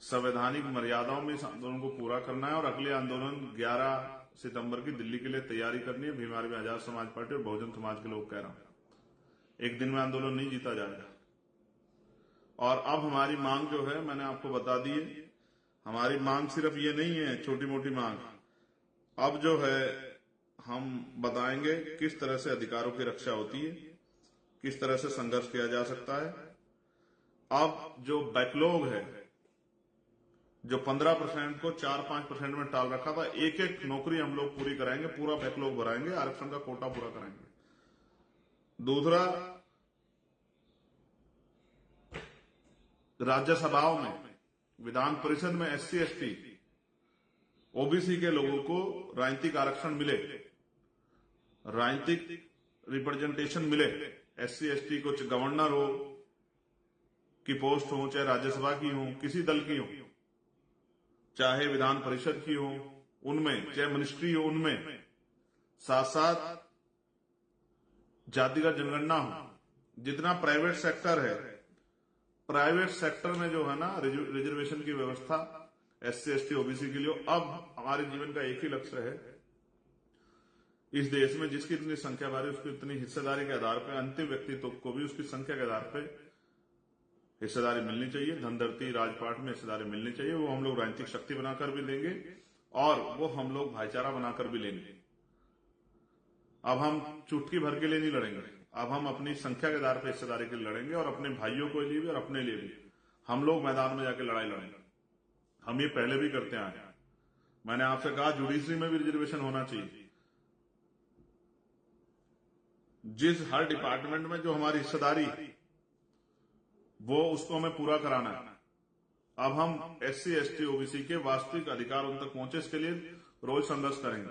संवैधानिक मर्यादाओं में इस आंदोलन को पूरा करना है और अगले आंदोलन 11 सितंबर की दिल्ली के लिए तैयारी करनी है। भीम आर्मी आजाद समाज पार्टी और बहुजन समाज के लोग कह रहा हूं, एक दिन में आंदोलन नहीं जीता जाएगा। और अब हमारी मांग जो है मैंने आपको बता दी है। हमारी मांग सिर्फ ये नहीं है छोटी मोटी मांग, अब जो है हम बताएंगे किस तरह से अधिकारों की रक्षा होती है, किस तरह से संघर्ष किया जा सकता है। अब जो बैकलॉग है, जो 15% को 4-5% में टाल रखा था, एक एक नौकरी हम लोग पूरी कराएंगे, पूरा बैकलॉग भराएंगे, आरक्षण का कोटा पूरा कराएंगे। दूसरा, राज्यसभाओं में, विधान परिषद में SC ST OBC के लोगों को राजनीतिक आरक्षण मिले, राजनीतिक रिप्रेजेंटेशन मिले। SC ST को गवर्नर हो की पोस्ट हो, चाहे राज्यसभा की हो, किसी दल की हो, चाहे विधान परिषद की हो उनमें, चाहे मिनिस्ट्री हो उनमें, साथ साथ जातिगत जनगणना हो। जितना प्राइवेट सेक्टर है, प्राइवेट सेक्टर में जो है ना रिजर्वेशन की व्यवस्था SC ST OBC के लिए। अब हमारे जीवन का एक ही लक्ष्य है, इस देश में जिसकी इतनी संख्या बारी उसकी इतनी हिस्सेदारी के आधार पर, अंतिम व्यक्तित्व को भी उसकी संख्या के आधार पर हिस्सेदारी मिलनी चाहिए, धनदौलती राजपाट में हिस्सेदारी मिलनी चाहिए। वो हम लोग राजनीतिक शक्ति बनाकर भी लेंगे और वो हम लोग भाईचारा बनाकर भी लेंगे। अब हम चुटकी भर के लिए नहीं लड़ेंगे, अब हम अपनी संख्या के आधार पर हिस्सेदारी के लिए लड़ेंगे और अपने भाइयों के लिए भी और अपने लिए भी हम लोग मैदान में जाकर लड़ाई लड़ेंगे। हम ये पहले भी करते आए हैं। मैंने आपसे कहा जुडिशरी में भी रिजर्वेशन होना चाहिए। जिस हर डिपार्टमेंट में जो हमारी हिस्सेदारी वो उसको हमें पूरा कराना है। अब हम SC ST OBC के वास्तविक अधिकार उन तक पहुंचे, इसके लिए रोज संघर्ष करेंगे।